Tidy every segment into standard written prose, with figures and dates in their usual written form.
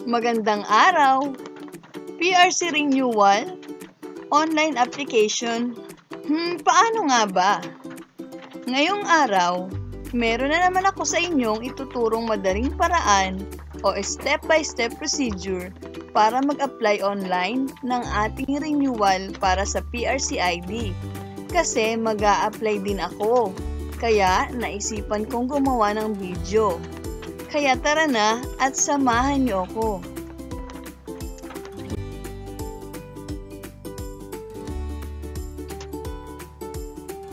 Magandang araw! PRC Renewal, online application. Paano nga ba? Ngayong araw, meron na naman ako sa inyong ituturong madaling paraan o step-by-step procedure para mag-apply online ng ating renewal para sa PRC ID. Kasi mag-a-apply din ako, kaya naisipan kong gumawa ng video. Kaya tara na at samahan niyo ako.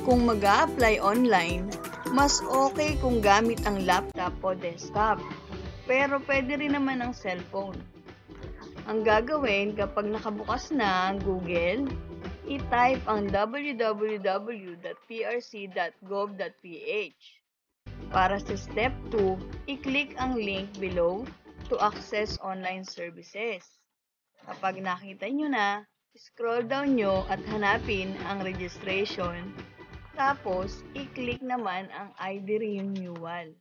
Kung mag-a-apply online, mas okay kung gamit ang laptop o desktop. Pero pwede rin naman ang cellphone. Ang gagawin kapag nakabukas na ang Google, i-type ang www.prc.gov.ph. Para sa step 2, i-click ang link below to access online services. Kapag nakita nyo na, scroll down nyo at hanapin ang registration. Tapos, i-click naman ang ID renewal.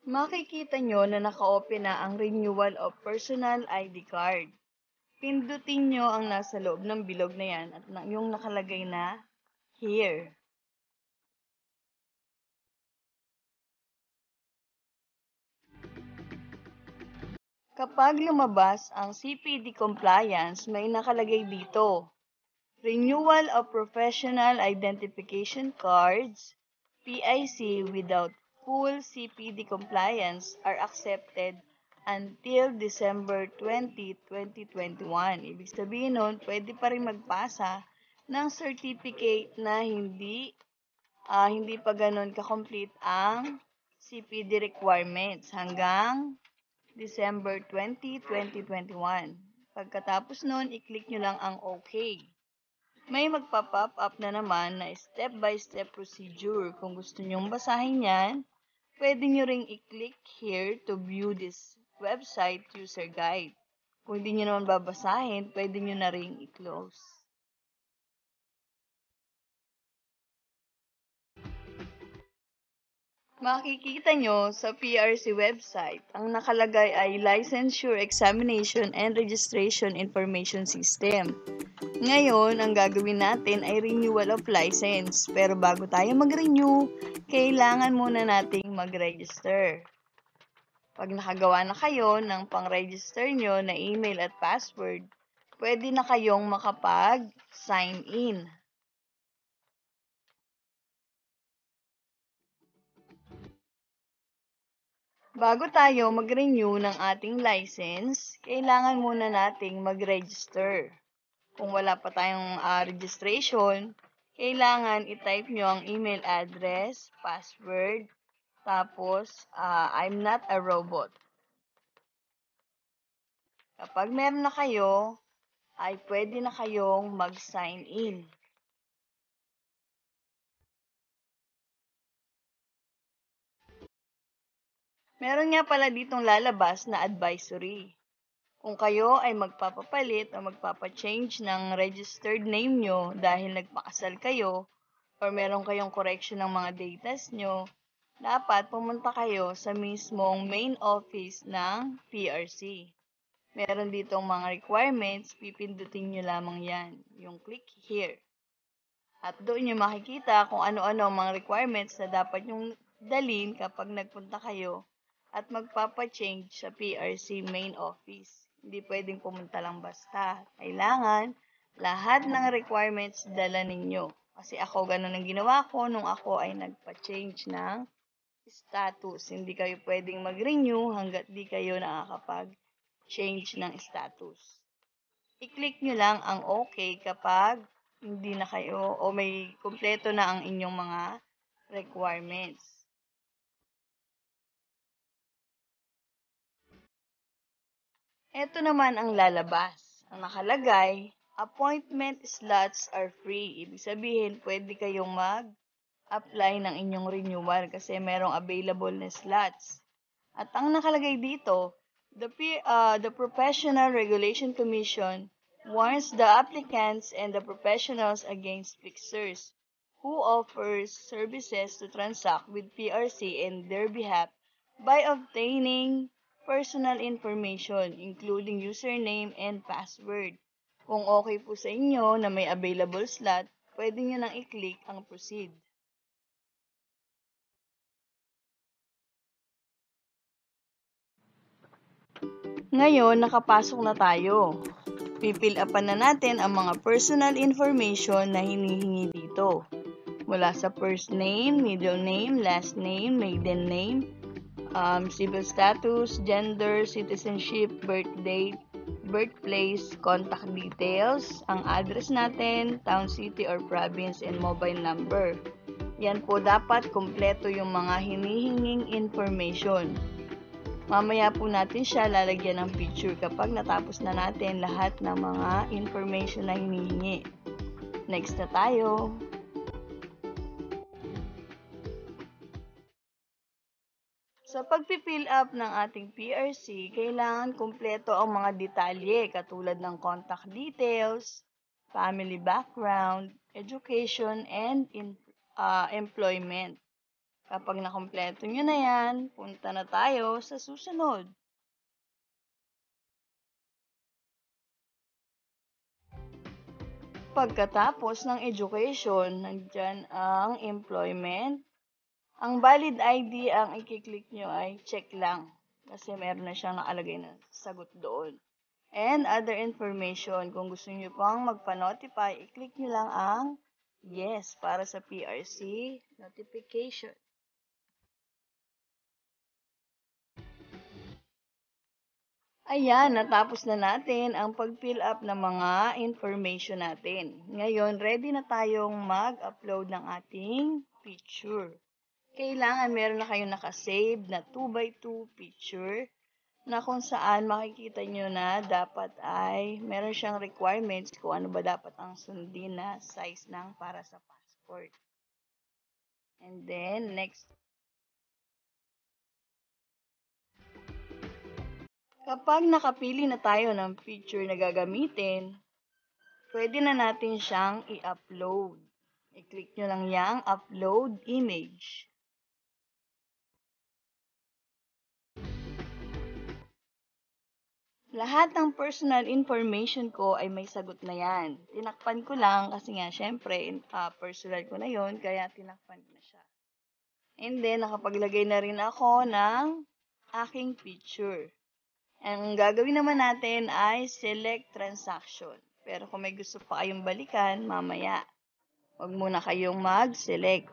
Makikita nyo na naka-open na ang renewal of personal ID card. Pindutin nyo ang nasa loob ng bilog na yan at yung nakalagay na here. Kapag lumabas ang CPD compliance, may nakalagay dito, Renewal of Professional Identification Cards, PIC without full CPD compliance are accepted until December 20, 2021. Ibig sabihin nun, pwede pa rin magpasa ng certificate na hindi pa ganun ka-complete ang CPD requirements hanggang December 20, 2021. Pagkatapos nun, i-click nyo lang ang OK. May magpa-pop up na naman na step-by-step procedure. Kung gusto nyong basahin yan, pwede nyo ring i-click here to view this website user guide. Kung hindi nyo naman babasahin, pwede nyo na ring i-close. Makikita nyo sa PRC website, ang nakalagay ay Licensure Examination and Registration Information System. Ngayon, ang gagawin natin ay renewal of license. Pero bago tayo mag-renew, kailangan muna nating mag-register. Pag nakagawa na kayo ng pang-register nyo na email at password, pwede na kayong makapag-sign in. Bago tayo mag-renew ng ating license, kailangan muna nating mag-register. Kung wala pa tayong registration, kailangan i-type nyo ang email address, password, tapos I'm not a robot. Kapag meron na kayo, ay pwede na kayong mag-sign in. Meron nga pala ditong lalabas na advisory. Kung kayo ay magpapapalit o magpapachange ng registered name nyo dahil nagpakasal kayo or meron kayong correction ng mga datas nyo, dapat pumunta kayo sa mismong main office ng PRC. Meron ditong mga requirements, pipindutin nyo lamang yan, yung click here. At doon nyo makikita kung ano-ano ang mga requirements na dapat nyong dalhin kapag nagpunta kayo at magpapachange sa PRC main office. Hindi pwedeng pumunta lang basta. Kailangan lahat ng requirements dala ninyo. Kasi ako, ganun ang ginawa ko nung ako ay nagpa-change ng status. Hindi kayo pwedeng mag-renew hanggat di kayo nakakapag-change ng status. I-click nyo lang ang OK kapag hindi na kayo o may kumpleto na ang inyong mga requirements. Ito naman ang lalabas. Ang nakalagay, appointment slots are free. Ibig sabihin, pwede kayong mag-apply ng inyong renewal kasi merong available na slots. At ang nakalagay dito, the Professional Regulation Commission warns the applicants and the professionals against fixers who offers services to transact with PRC in their behalf by obtaining personal information including username and password. Kung okay po sa inyo na may available slot, pwede nyo nang i-click ang proceed. Ngayon, nakapasok na tayo. Pipil upan na natin ang mga personal information na hinihingi dito. Mula sa first name, middle name, last name, maiden name, civil status, gender, citizenship, birth date, birthplace, contact details, ang address natin, town, city, or province, and mobile number. Yan po dapat kumpleto yung mga hinihinging information. Mamaya po natin siya lalagyan ng picture kapag natapos na natin lahat ng mga information na hinihingi. Next na tayo. Sa pagpifill up ng ating PRC, kailangan kumpleto ang mga detalye katulad ng contact details, family background, education, and employment. Kapag nakompleto nyo na yan, punta na tayo sa susunod. Pagkatapos ng education, nandyan ang employment. Ang valid ID ang i-click nyo ay check lang kasi meron na siyang nakalagay na sagot doon. And other information, kung gusto nyo pang magpa-notify, i-click nyo lang ang yes para sa PRC notification. Ayan, natapos na natin ang pag-fill up ng mga information natin. Ngayon, ready na tayong mag-upload ng ating picture. Kailangan meron na kayong nakasave na 2x2 picture na kung saan makikita nyo na dapat ay meron siyang requirements kung ano ba dapat ang sundin na size ng para sa passport. And then, next. Kapag nakapili na tayo ng picture na gagamitin, pwede na natin siyang i-upload. I-click nyo lang yang upload image. Lahat ng personal information ko ay may sagot na yan. Tinakpan ko lang kasi nga syempre personal ko na yon kaya tinakpan ko na siya. And then nakapaglagay na rin ako ng aking picture. Ang gagawin naman natin ay select transaction. Pero kung may gusto pa kayong balikan, mamaya. Huwag muna kayong mag-select.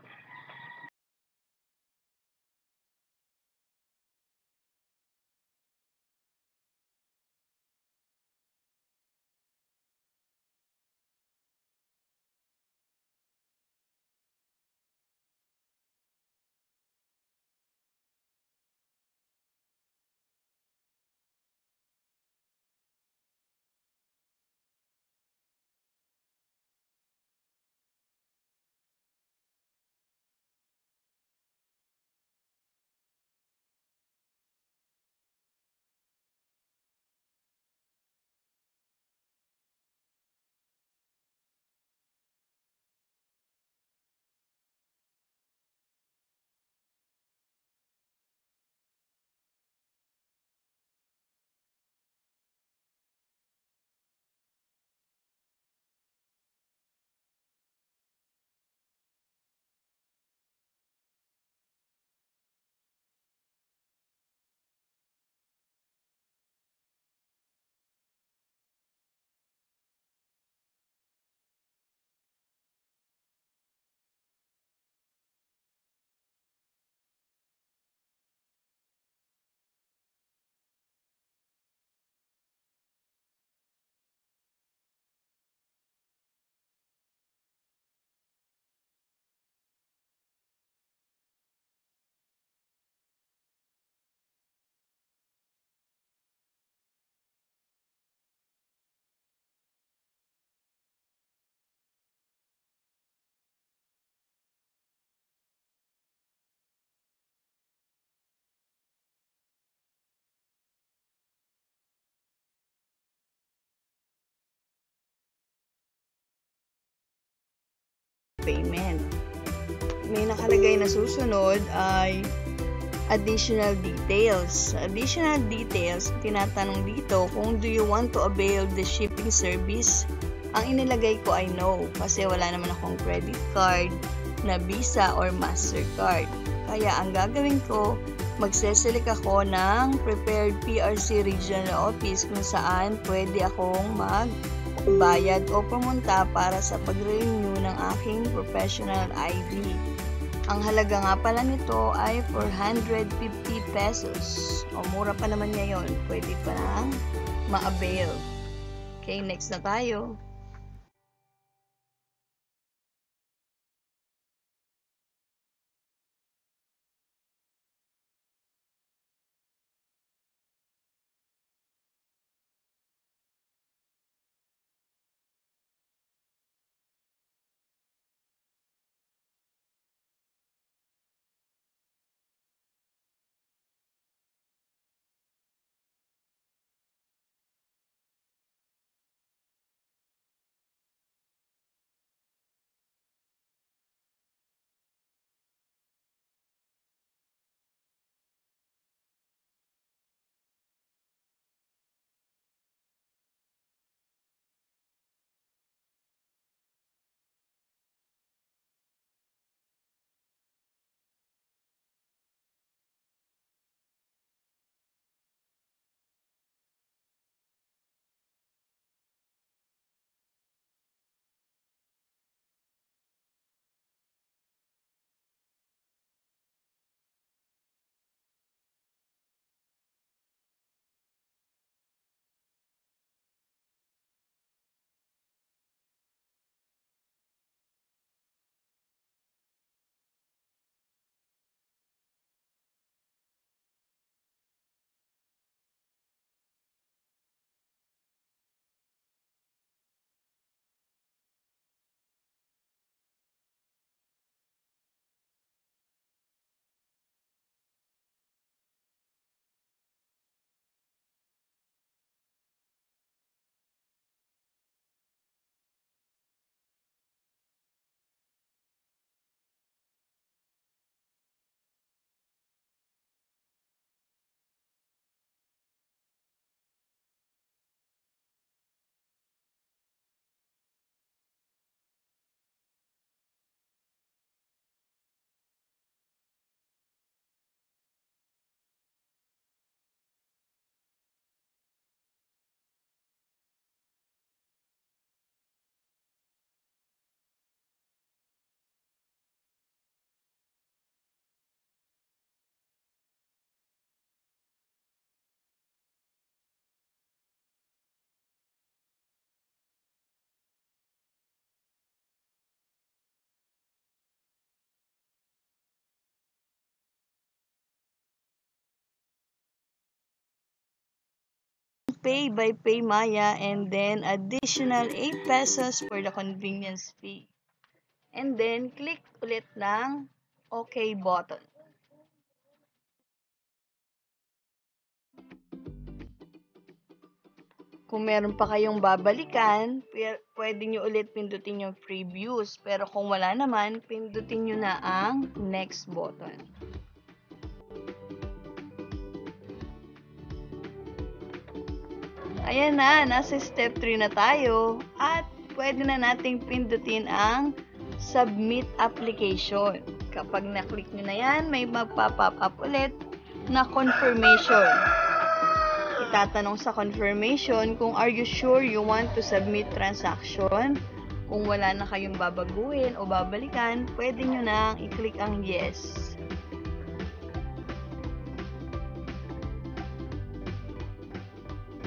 Payment. may nakalagay na susunod ay additional details. Additional details, tinatanong dito kung do you want to avail the shipping service. Ang inilagay ko ay no kasi wala naman akong credit card na Visa or Mastercard. Kaya ang gagawin ko, magseselect ako ng prepared PRC regional office kung saan pwede akong magbayad o pumunta para sa pag-renew ng aking professional ID. Ang halaga nga pala nito ay 450 pesos. O mura pa naman ngayon, pwede pa nang ma-avail. Okay, next na tayo. Pay by Paymaya and then additional 8 pesos for the convenience fee. And then, click ulit ng OK button. Kung meron pa kayong babalikan, pwede nyo ulit pindutin yung previews. Pero kung wala naman, pindutin nyo na ang next button. Ayan na, nasa step 3 na tayo. At pwede na nating pindutin ang submit application. Kapag na-click nyo na yan, may magpa-pop up ulit na confirmation. Itatanong sa confirmation kung are you sure you want to submit transaction. Kung wala na kayong babaguhin o babalikan, pwede nyo nang i-click ang yes.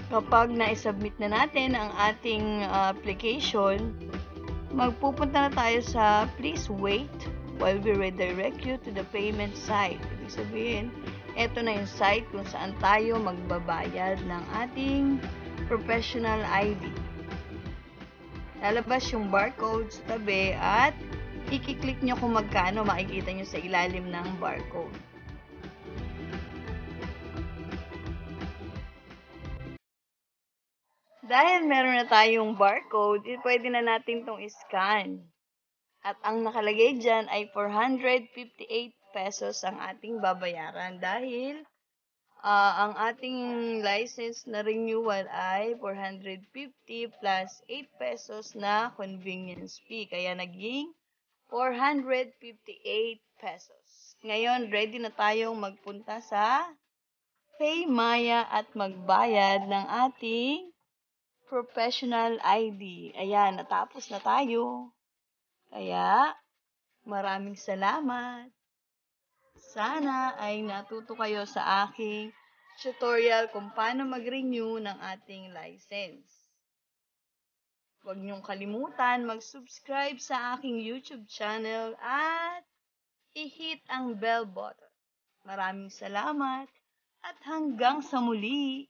Kapag na-submit na natin ang ating application, magpupunta na tayo sa please wait while we redirect you to the payment site. Ibig sabihin, ito na yung site kung saan tayo magbabayad ng ating professional ID. Lalabas yung barcode sa tabi at i-click nyo kung magkano makikita nyo sa ilalim ng barcode. Dahil meron na tayong barcode, pwede na natin itong i-scan. At ang nakalagay dyan ay 458 pesos ang ating babayaran dahil ang ating license na renewal ay 450 plus 8 pesos na convenience fee. Kaya naging 458 pesos. Ngayon, ready na tayong magpunta sa Paymaya at magbayad ng ating professional ID. Ayan, natapos na tayo. Kaya, maraming salamat. Sana ay natuto kayo sa aking tutorial kung paano mag-renew ng ating license. Huwag niyong kalimutan mag-subscribe sa aking YouTube channel at i-hit ang bell button. Maraming salamat at hanggang sa muli!